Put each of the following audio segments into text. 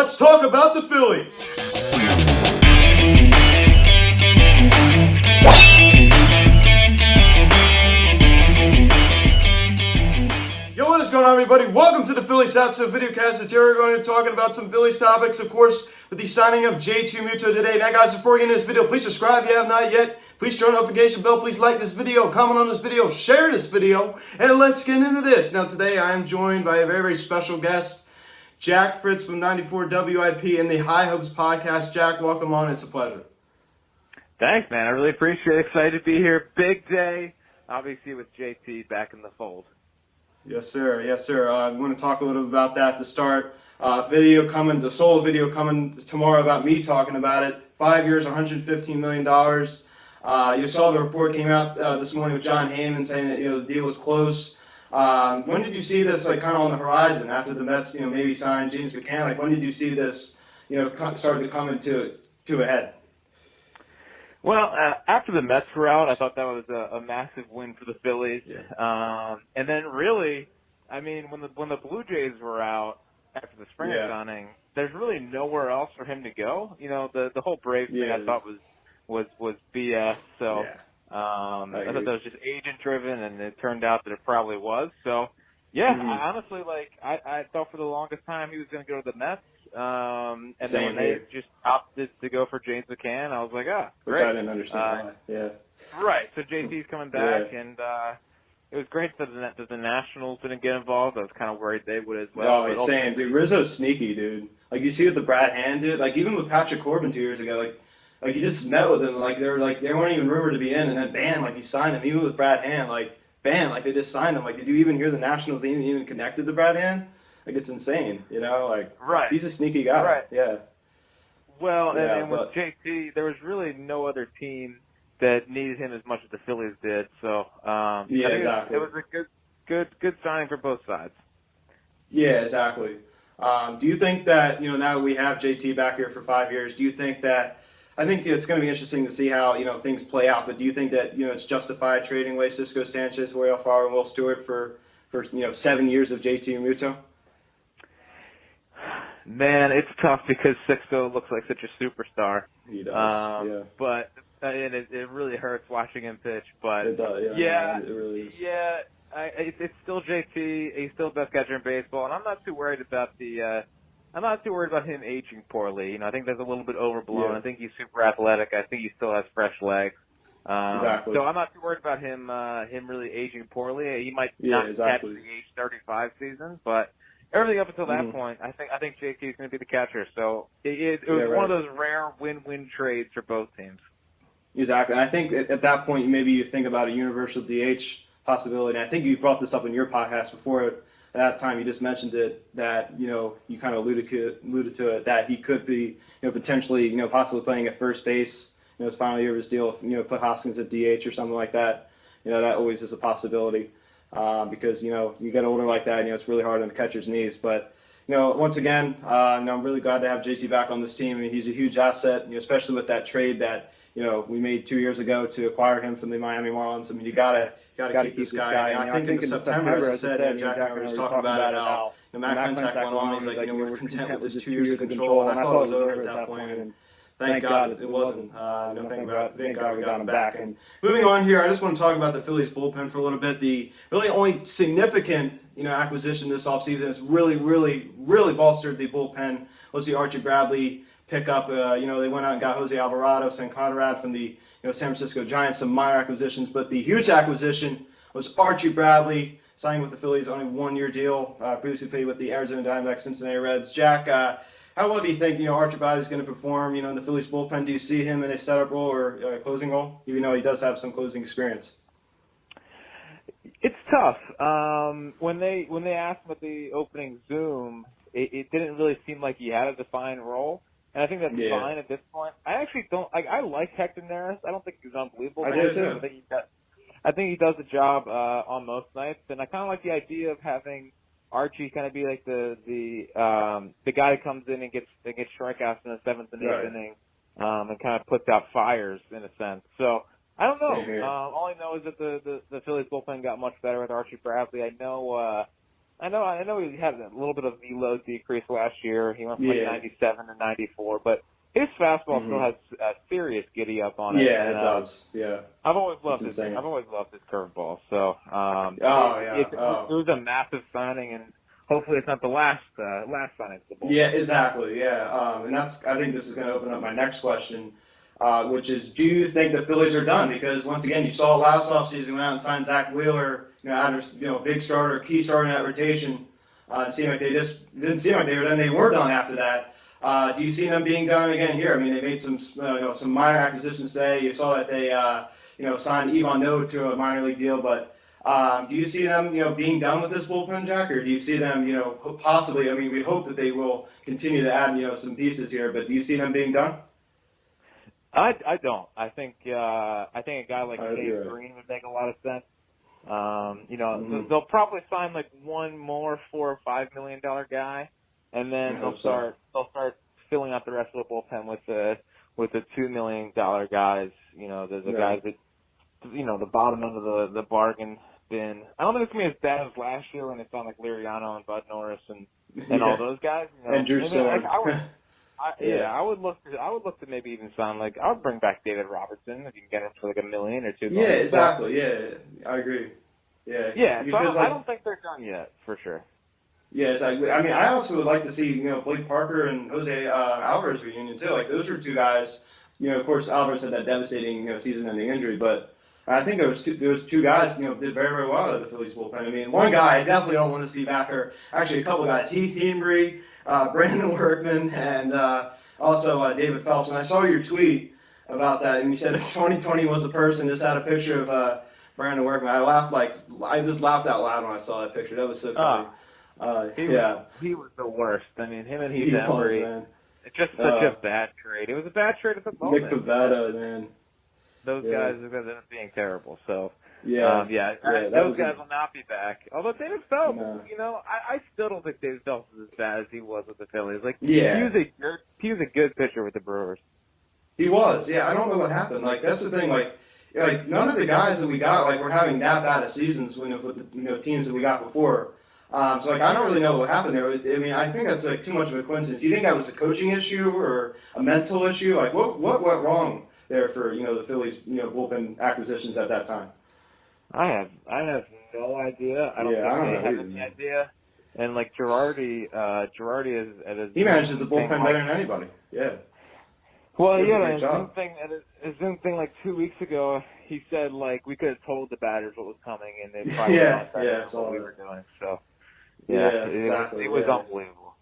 let's talk about the Phillies. Yo, what is going on, everybody? Welcome to the Phillies Outset Videocast. Today we're going to be talking about some Phillies topics, of course, with the signing of JT Muto today. Now, guys, before we get into this video, please subscribe if you have not yet. Please turn on the notification bell. Please like this video, comment on this video, share this video, and let's get into this. Now, today I am joined by a very, very special guest, Jack Fritz from 94 WIP and the High Hopes podcast. Jack, welcome on. It's a pleasure. Thanks, man. I really appreciate it. Excited to be here. Big day, obviously, with JT back in the fold. Yes, sir. Yes, sir. I want to talk a little bit about that to start. The solo video coming tomorrow about me talking about it. 5 years, $115 million. You saw the report came out this morning with John Heyman saying that the deal was close. When did you see this kind of on the horizon after the Mets maybe signed James McCann? When did you see this starting to come into a head? Well, after the Mets were out, I thought that was a massive win for the Phillies. Yeah. And then really, I mean, when the Blue Jays were out after the spring signing, there's really nowhere else for him to go. The whole Braves thing I thought was BS. So I thought that was just agent driven, and it turned out that it probably was. So yeah, I honestly I thought for the longest time he was going to go to the Mets. And then when they just opted to go for James McCann, I was like, great. Which I didn't understand why. Yeah. Right. So JT's coming back, and it was great that the Nationals didn't get involved. I was kind of worried they would as well. Oh, same, dude. Rizzo's sneaky, dude. You see what the Brad Hand did. Even with Patrick Corbin 2 years ago, you just met with him. They weren't even rumored to be in, and then bam, he signed him. Even with Brad Hand, bam, they just signed him. Did you even hear the Nationals even connected to Brad Hand? It's insane, Right. He's a sneaky guy. Right. Yeah. Well, and with JT, there was really no other team that needed him as much as the Phillies did. So, I think exactly. It was a good signing for both sides. Yeah, exactly. Do you think that, now that we have JT back here for 5 years, do you think that, I think it's going to be interesting to see how, things play out, but do you think that, it's justified trading away Cisco Sanchez, Jorge Alfaro, and Will Stewart for 7 years of JT Muto? Man, it's tough because Sixto looks like such a superstar. He does, But it really hurts watching him pitch. But it does, it really is. Yeah, it's still JT. He's still the best catcher in baseball, and I'm not too worried about him aging poorly. I think that's a little bit overblown. Yeah. I think he's super athletic. I think he still has fresh legs. Exactly. So I'm not too worried about him really aging poorly. He might not catch the age 35 season, but everything up until that point, I think JT is going to be the catcher. So it was one of those rare win-win trades for both teams. Exactly. And I think at that point, maybe you think about a universal DH possibility. And I think you brought this up in your podcast before. At that time, you just mentioned it, that, you kind of alluded to it, that he could be, potentially, possibly playing at first base, his final year of his deal, put Hoskins at DH or something like that. That always is a possibility. Because, you get older like that, it's really hard on the catcher's knees. But, once again, I'm really glad to have JT back on this team. I mean, he's a huge asset, especially with that trade that, we made 2 years ago to acquire him from the Miami Marlins. I mean, you gotta keep this guy. And I think in September, as I said, Jack and I were just talking about it, how Matt Klentak went on. He's like, we're content with this 2 years of control. And I thought it was over at that point. And thank God it wasn't. Thank God we got him back. And moving on here, I just want to talk about the Phillies bullpen for a little bit. The really only significant, acquisition this offseason has really, really, really bolstered the bullpen. Let's see Archie Bradley pick up. They went out and got Jose Alvarado, San Conrad from the San Francisco Giants, some minor acquisitions. But the huge acquisition was Archie Bradley, signing with the Phillies on a 1-year deal, previously played with the Arizona Diamondbacks, Cincinnati Reds. Jack, how well do you think, Archie Bradley is going to perform, in the Phillies bullpen? Do you see him in a setup role or a closing role, even though he does have some closing experience? It's tough. When they asked him at the opening Zoom, it didn't really seem like he had a defined role, and I think that's fine at this point. I actually don't. I like Hector Neris. I don't think he's unbelievable. I do too. I think he does the job on most nights, and I kind of like the idea of having Archie kind of be like the guy who comes in and gets strikeouts in the 7th and 8th inning, and kind of puts out fires in a sense. So I don't know. All I know is that the Phillies bullpen got much better with Archie Bradley. I know I know he had a little bit of velo decrease last year. He went from like 97 to 94, but his fastball still has a serious giddy up on it. Yeah, and, it does. Yeah. I've always loved It's his insane. curveball. So it was a massive signing, and hopefully it's not the last signing of the bullpen. Yeah, exactly. Yeah, and I think this is going to open up my next question, which is, do you think the Phillies are done? Because once again, you saw last offseason went out and signed Zach Wheeler, big starter, key starter in that rotation. It seemed like didn't seem like they were done. They were done after that. Do you see them being done again here? I mean, they made some minor acquisitions today. You saw that they signed Ivan No to a minor league deal, but. Do you see them, being done with this bullpen, Jack, or do you see them, possibly? I mean, we hope that they will continue to add, some pieces here, but do you see them being done? I don't. I think a guy like Dave Green would make a lot of sense. They'll probably sign like one more $4 or $5 million guy, and then they'll start filling out the rest of the bullpen with the $2 million guys. The guys that the bottom end of the bargain bin. I don't think it's gonna be as bad as last year when they signed like Liriano and Bud Norris and all those guys. And Drew Stone. I would look to maybe even sign like I would bring back David Robertson if you can get him for like $1 million or $2 million. Yeah, exactly. Yeah, I agree. Yeah. Yeah. So I don't think they're done yet for sure. Yeah, exactly. I mean, I also would like to see Blake Parker and Jose Alvarez reunion too. Like those are two guys. Of course, Alvarez had that devastating season-ending injury, but I think those two guys did very, very well out of the Phillies bullpen. I mean, one guy I definitely don't want to see back, or actually a couple of guys: Heath Hembree, Brandon Workman, and also David Phelps. And I saw your tweet about that, and you said if 2020 was a person, just had a picture of Brandon Workman. I just laughed out loud when I saw that picture. That was so funny. He was the worst. I mean, him and Heath Hembree. It's just such a bad trade. It was a bad trade at the moment. Nick Pivetta, man. Those guys are going to end up being terrible. So, those guys will not be back. Although David Phelps, I still don't think David Phelps is as bad as he was with the Phillies. He was a good pitcher with the Brewers. He was, I don't know what happened. That's the thing. None of the guys that we got were having that bad of seasons with the teams that we got before. I don't really know what happened there. I mean, I think that's too much of a coincidence. Do you think that was a coaching issue or a mental issue? What went wrong there for the Phillies bullpen acquisitions at that time? I have no idea. I don't think they have any idea. And Girardi is he manages the bullpen better than anybody. Yeah. Well, his Zoom thing 2 weeks ago, he said we could have told the batters what was coming, and they probably what we were doing. So exactly. It was unbelievable.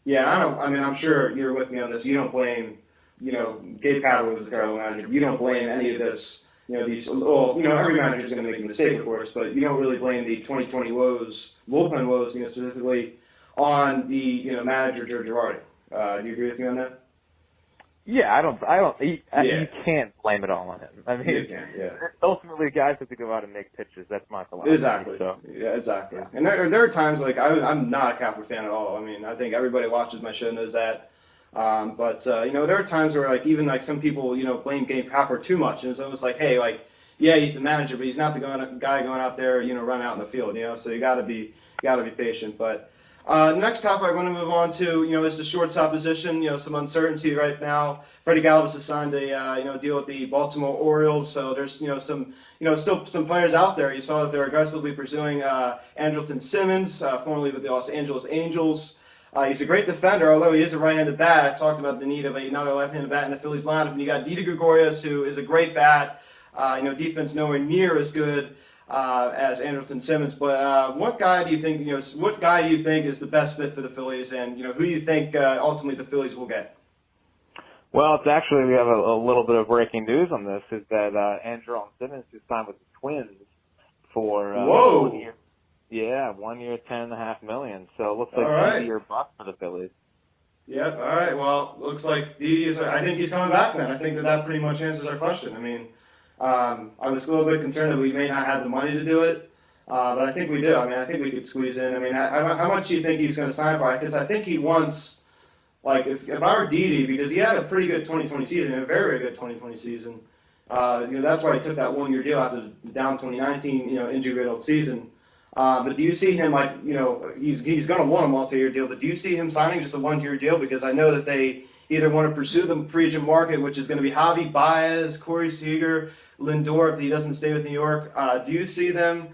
Yeah, I'm sure you're with me on this. You don't blame, Gabe Cowher was the terrible manager. You don't blame any of this. Every manager's going to make a mistake, of course, but you don't really blame the 2020 bullpen woes, specifically on the manager Joe Girardi. Do you agree with me on that? Yeah, I don't. You can't blame it all on him. I mean, you can't. Yeah. Ultimately, guys have to go out and make pitches. That's my philosophy. Exactly. So. Yeah, exactly. Yeah. And there are times I'm not a Cowher fan at all. I mean, I think everybody watches my show knows that. But there are times where even some people blame Gabe Cowher too much, and it's almost hey, he's the manager, but he's not the guy going out there running out in the field. So you got to be patient, but. Next topic I want to move on to, is the shortstop position. Some uncertainty right now. Freddie Galvis has signed a, deal with the Baltimore Orioles. So there's, some, still some players out there. You saw that they're aggressively pursuing Andrelton Simmons, formerly with the Los Angeles Angels. He's a great defender, although he is a right-handed bat. I talked about the need of another left-handed bat in the Phillies lineup. And you got Didi Gregorius, who is a great bat. Defense nowhere near as good as Andrelton Simmons, but what guy do you think is the best fit for the Phillies, and who do you think ultimately the Phillies will get? Well, it's actually we have a little bit of breaking news on this. Is that Andrelton Simmons just signed with the Twins for 1 year? Yeah, 1 year, $10.5 million. So it looks like $1 year buck for the Phillies. Yep. All right. Well, looks like Didi is. I think he's coming back then. I think that pretty much answers our question. I mean. I was a little bit concerned that we may not have the money to do it, but I think we do. I mean, I think we could squeeze in. I mean, how much do you think he's going to sign for? Because I think he wants, if I were Didi, because he had a pretty good 2020 season, a very, very good 2020 season. That's why he took that 1 year deal after the down 2019, injury-riddled season. But do you see him like, he's going to want a multi-year deal, but do you see him signing just a one-year deal? Because I know that they either want to pursue the free agent market, which is going to be Javi Baez, Corey Seager, Lindor if he doesn't stay with New York. Do you see them,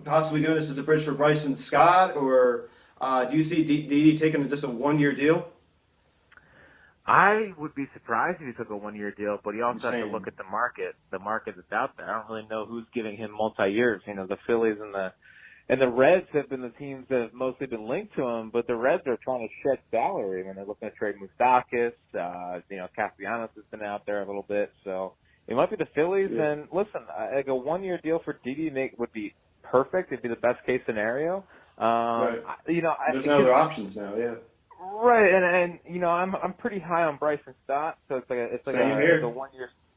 possibly doing this as a bridge for Bryson Scott, or do you see Didi taking just a one-year deal? I would be surprised if he took a one-year deal, but you also have to Same. look at the market that's out there. I don't really know who's giving him multi-years. The Phillies and the Reds have been the teams that have mostly been linked to him, but the Reds are trying to shed salary. I mean, they're looking to trade Moustakas. Castellanos has been out there a little bit, so it might be the Phillies. Yeah. And listen, like a one-year deal for Didi would be perfect. It'd be the best case scenario. Right. There's no other options now. Yeah. Right, and I'm pretty high on Bryson Stott, so it's like a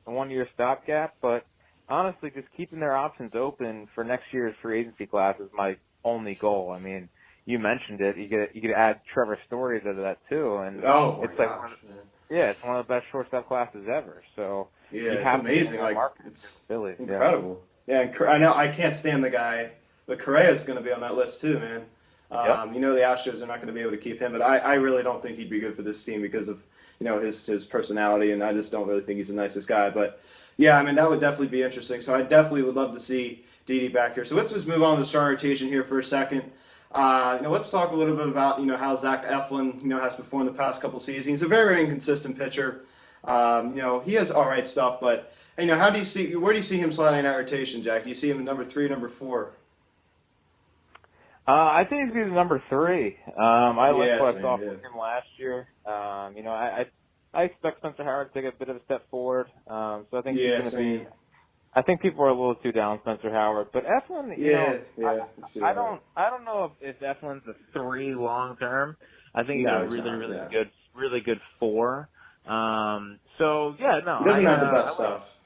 one year stopgap. But honestly, just keeping their options open for next year's free agency class is my only goal. I mean, you mentioned it. You could add Trevor Story to that too, and it's one of the best shortstop classes ever. So yeah, it's amazing. Like it's Phillies, incredible. Yeah, and I know I can't stand the guy, but Correa's going to be on that list too, man. Yep. The Astros are not going to be able to keep him, but I really don't think he'd be good for this team because of his personality, and I just don't really think he's the nicest guy. But yeah, I mean that would definitely be interesting. So I definitely would love to see Didi back here. So let's just move on to the starting rotation here for a second. Let's talk a little bit about how Zach Eflin has performed the past couple seasons. He's a very, very inconsistent pitcher. He has all right stuff, but where do you see him sliding in that rotation, Jack? Do you see him at number 3, number 4? I think he's number 3. I like what I saw from him last year. I expect Spencer Howard to take a bit of a step forward. So I think he's going to be. I think people are a little too down on Spencer Howard, but Eflin, I don't know if Eflin's a 3 long term. I think he's a really good 4. He doesn't have the best stuff.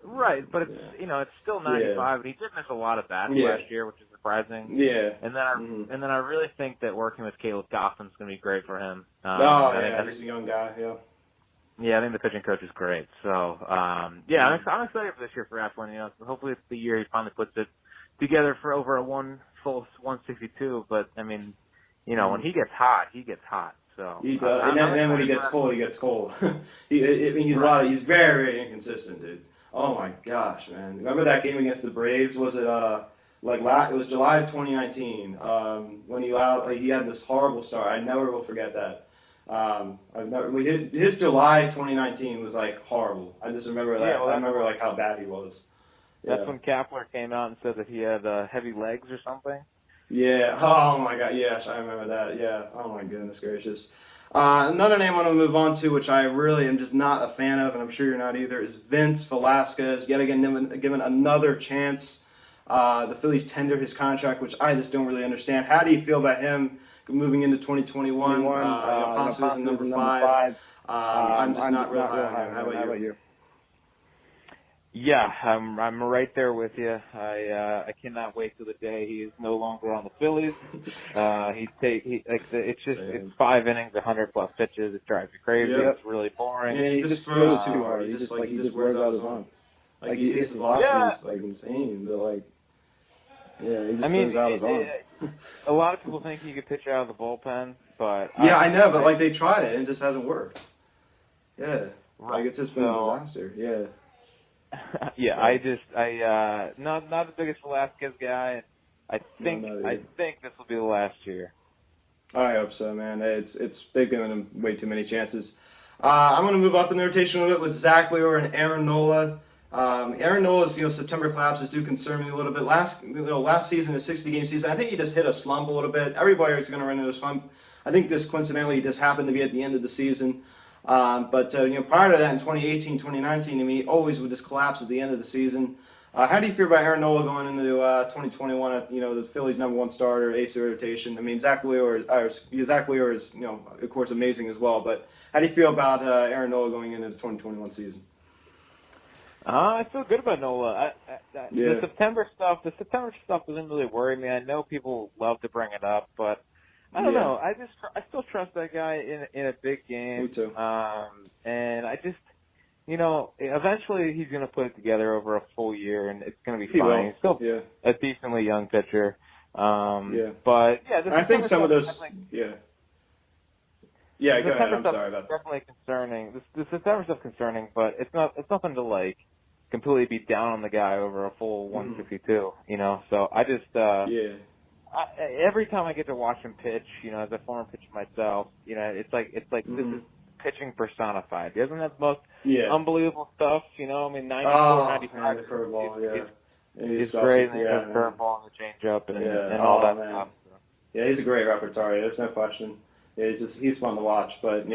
Right, but it's still 95, and he did miss a lot of bats last year, which is surprising. Yeah. And then I really think that working with Caleb Gosselin's going to be great for him. He's a young guy. Yeah. Yeah, I think the pitching coach is great. So, I'm excited for this year for Eflin. So hopefully it's the year he finally puts it together for over a full 162. But I mean, when he gets hot, he gets hot. So he does. And then when he gets cold, he gets cold. He's very, very inconsistent, dude. Oh my gosh, man! Remember that game against the Braves? Was it it was July of 2019 when he had this horrible start. I never will forget that. His July 2019 was like horrible. I just remember that. I remember like how bad he was. That's when Kapler came out and said that he had heavy legs or something. Yeah. Oh my God. Yes, I remember that. Yeah. Oh my goodness gracious. Another name I want to move on to, which I really am just not a fan of, and I'm sure you're not either, is Vince Velasquez. Yet again, given another chance. The Phillies tender his contract, which I just don't really understand. How do you feel about him moving into 2021? Possibly as a number 5. I'm just not real high on him. How about you? Yeah, I'm right there with you. I cannot wait till the day he is no longer on the Phillies. It's 5 innings, 100+ pitches. It drives you crazy. Yep. It's really boring. And he just throws too hard. He just wears out his arm. Like his velocity is like insane, but he just throws out his arm. A lot of people think he could pitch out of the bullpen, but I know, but they tried it and it just hasn't worked. Yeah, it's just been a disaster. Yeah. Not the biggest Velasquez guy. I think this will be the last year. I hope so, man. They've given him way too many chances. I'm going to move up in the rotation a little bit with Zach Wheeler and Aaron Nola. Aaron Nola's September collapses do concern me a little bit. Last season, a 60-game season, I think he just hit a slump a little bit. Everybody is going to run into a slump. I think this coincidentally just happened to be at the end of the season. But prior to that, in 2018, 2019, he always would just collapse at the end of the season. How do you feel about Aaron Nola going into 2021 at the Phillies' number 1 starter, ace of rotation? I mean, Zach Wheeler is of course amazing as well. But how do you feel about Aaron Nola going into the 2021 season? I feel good about Nola. The September stuff doesn't really worry me. I know people love to bring it up, but I don't know. I still trust that guy in a big game. Me too. And I just, eventually he's going to put it together over a full year, and it's going to be fine. He's still a decently young pitcher. But yeah, the I think September some of stuff those, definitely. yeah, The go ahead. September I'm stuff sorry is about that. definitely concerning. The September stuff concerning, but it's nothing to like completely be down on the guy over a full Hmm. 162. So I just Yeah. every time I get to watch him pitch, as a former pitcher myself, it's like this Hmm. is pitching personified. He doesn't have the most Yeah. unbelievable stuff. I mean, 94, Oh man, 95 the curveball. Yeah. And he is stuffs great, it. and then Yeah, the man. curveball and the changeup Yeah. and all Oh that man. stuff. So. Yeah, he's a great repertoire. There's no question. Yeah, he's fun to watch. But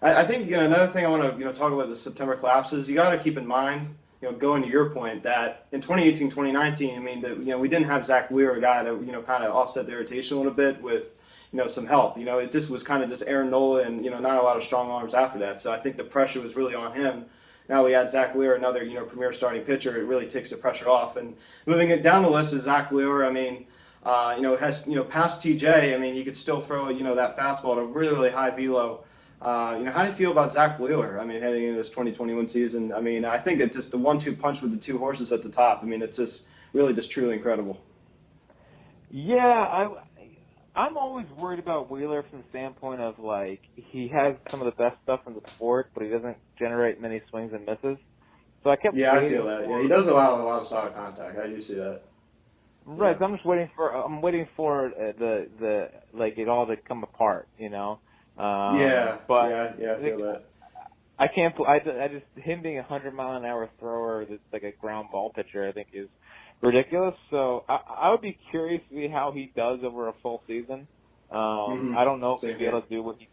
I think another thing I want to talk about the September collapses. You got to keep in mind, going to your point that in 2018, 2019, I mean, we didn't have Zach Wheeler, a guy that kind of offset the irritation a little bit with some help. It just was kind of just Aaron Nola and not a lot of strong arms after that. So I think the pressure was really on him. Now we had Zach Wheeler, another premier starting pitcher. It really takes the pressure off. And moving it down the list is Zach Wheeler. I mean. Has past TJ. I mean, he could still throw that fastball at a really really high velo. How do you feel about Zach Wheeler? I mean, heading into this 2021 season. I mean, I think it's just the 1-2 punch with the two horses at the top. I mean, it's just really just truly incredible. Yeah, I'm always worried about Wheeler from the standpoint of like he has some of the best stuff in the sport, but he doesn't generate many swings and misses. So I kept Yeah, I waiting feel that. Yeah, for he does allow a lot of solid contact. I do see that. right. Yeah. So I'm waiting for the like it all to come apart. Yeah. But Yeah. Yeah. I feel that. I can't. I just him being a 100-mile-an-hour thrower that's like a ground ball pitcher. I think is ridiculous. So I would be curious to see how he does over a full season. Mm-hmm. I don't know if Same he'll be here. able to do what he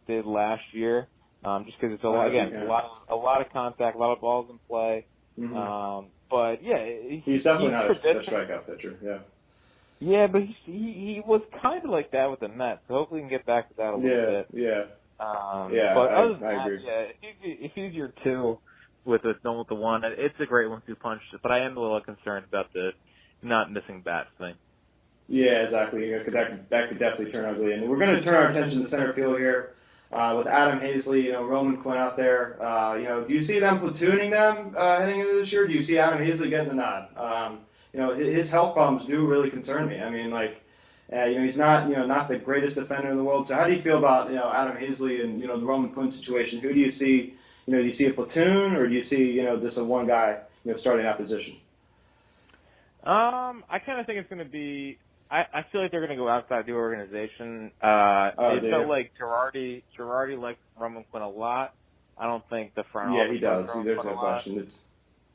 did last year. Just because it's a I lot think. again, a lot of contact, a lot of balls in play. Mm-hmm. But yeah, He's definitely he's not a traditional. strikeout pitcher. Yeah. Yeah, but he was kind of like that with the Mets. So hopefully we can get back to that a little Yeah. bit. Yeah. Yeah. But other than I that, agree. yeah, if he's your two with the one, it's a great 1-2 punch. But I am a little concerned about the not missing bats thing. Yeah, exactly. 'Cause that could definitely turn ugly. And we're going to turn our attention to center field here with Adam Hazley, Roman Quinn out there. Do you see them platooning them heading into this year? Do you see Adam Hazley getting the nod? His health problems do really concern me. I mean, he's not the greatest defender in the world. So how do you feel about Adam Hazley and the Roman Quinn situation? Who do you see? Do you see a platoon or do you see just a one guy starting that position? I kind of think it's going to be. I feel like they're going to go outside the organization. It felt like Girardi likes Roman Quinn a lot. I don't think the front office he does. Roman There's Quinn no a lot. question. It's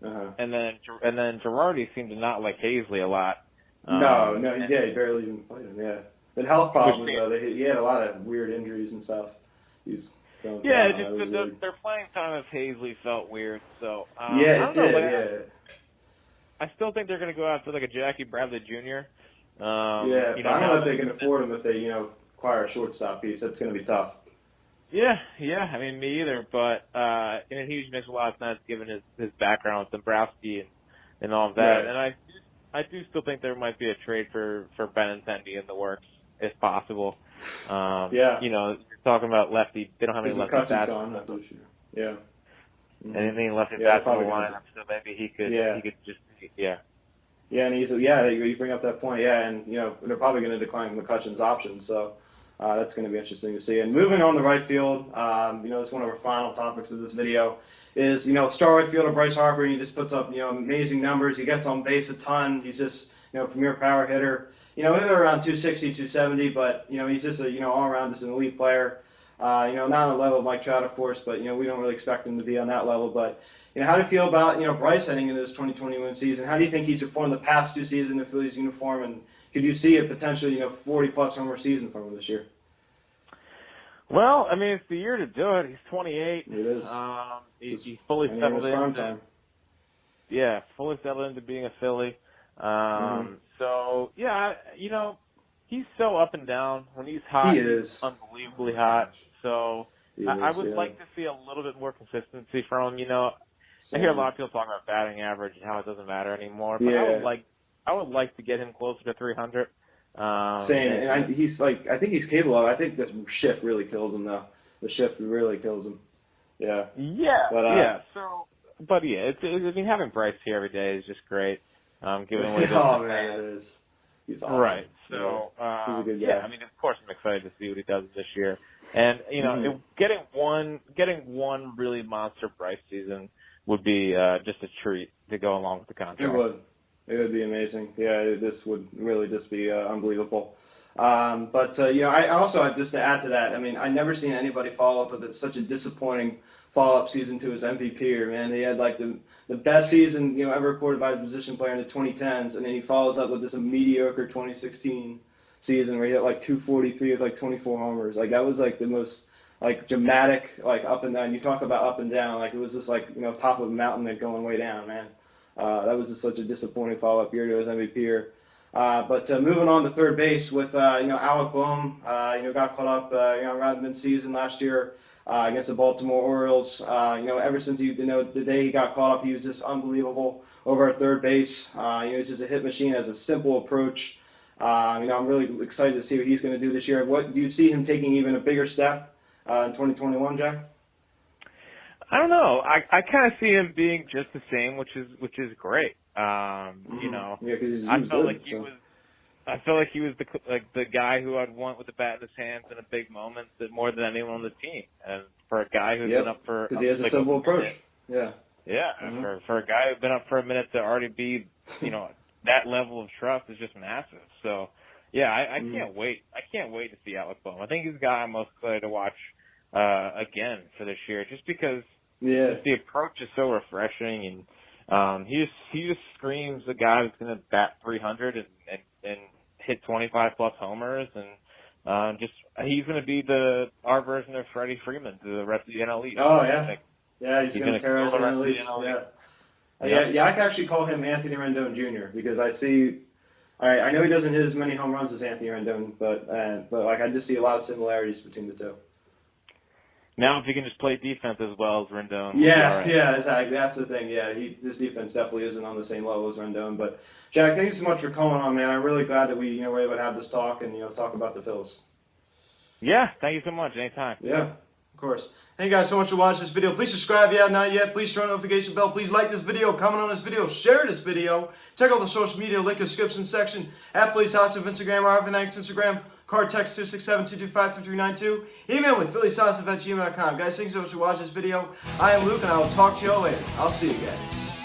And then Girardi seemed to not like Hazley a lot. No, he barely even played him. Yeah, but health problems though. He had a lot of weird injuries and stuff. He's going through. Their playing time of Hazley felt weird. So yeah, I it don't know, did. I still think they're going to go after like a Jackie Bradley Jr. But I don't know if they can afford him if they acquire a shortstop piece. That's going to be tough. Yeah. I mean, me either. But he makes a lot of sense given his background with Dombrowski and all of that. Right. And I do still think there might be a trade for Benintendi in the works if possible. You're talking about lefty. They don't have any lefty bats. Yeah. Anything lefty bats on the lineup, so maybe he could just. Yeah, and you bring up that point, and they're probably going to decline McCutcheon's option, so that's going to be interesting to see. And moving on the right field, it's one of our final topics of this video, is star right fielder Bryce Harper, and he just puts up amazing numbers. He gets on base a ton. He's just premier power hitter. He's around 260, 270, but he's just a all around just an elite player. Not on the level of Mike Trout, of course, but we don't really expect him to be on that level, but. How do you feel about Bryce heading into this 2021 season? How do you think he's performed the past two seasons in the Phillies uniform, and could you see a potential 40+ homer season from him this year? Well, I mean, it's the year to do it. He's 28. It is. He's fully settled in. Time. Yeah, fully settled into being a Philly. So yeah, he's so up and down. When he's hot, he's unbelievably hot. So I would like to see a little bit more consistency from him. I hear a lot of people talking about batting average and how it doesn't matter anymore. But I would like to get him closer to 300. Same, and I think he's capable of it. I think this shift really kills him, though. The shift really kills him. Yeah. Yeah. But, I mean, having Bryce here every day is just great. Given what oh man, it is. He's awesome. Right. So, he's a good guy. yeah, I mean, of course I'm excited to see what he does this year. And, you know, getting one really monster Bryce season would be just a treat to go along with the contract. It would. It would be amazing. Yeah, this would really just be unbelievable. But you know, I also, just to add to that, I mean, I never seen anybody follow up with such a disappointing follow-up season to his MVP year, man. He had like the best season, you know, ever recorded by a position player in the 2010s, and then he follows up with this mediocre 2016 season where he hit like 243 with like 24 homers. Like that was like the most like dramatic, like up and down. You talk about up and down, like it was just like, you know, top of a mountain and going way down, man. That was just such a disappointing follow-up year to his MVP year. But moving on to third base with you know, Alec Boehm, you know, got caught up you know, around mid-season last year against the Baltimore Orioles. You know, ever since the day he got caught up, he was just unbelievable over at third base. You know, he's just a hit machine, has a simple approach. You know, I'm really excited to see what he's going to do this year. What do you see him taking even a bigger step in 2021, Jack? I don't know. I kind of see him being just the same, which is great. You know, yeah, I felt like he was the guy who I'd want with the bat in his hands in a big moment more than anyone on the team. And for a guy who's been up for because he has a simple approach. Yeah. For a guy who's been up for a minute to already be, you know, that level of trust is just massive. So yeah, I can't wait. I can't wait to see Alec Boehm. I think he's the guy I'm most excited to watch again for this year, just because the approach is so refreshing, and he just screams a guy who's going to bat 300 and hit 25 plus homers, and he's going to be our version of Freddie Freeman to the rest of the NL East. Oh yeah, he's going to terrorize the NL East. Yeah, I can actually call him Anthony Rendon Jr. because I know he doesn't hit as many home runs as Anthony Rendon, but like I just see a lot of similarities between the two. Now, if he can just play defense as well as Rendon. Yeah, exactly. That's the thing. Yeah, his defense definitely isn't on the same level as Rendon. But Jack, thank you so much for coming on, man. I'm really glad that we were able to have this talk and talk about the Phillies. Yeah, thank you so much. Anytime. Yeah, of course. Thank you guys so much for watching this video. Please subscribe if you have not yet. Please turn on the notification bell. Please like this video, comment on this video, share this video. Check out the social media link in the description section at Phillies House of Instagram or Instagram. Card text 267-225-3392. Email me, phillieshouse@gmail.com. Guys, thanks so much for watching this video. I am Luke, and I will talk to you all later. I'll see you guys.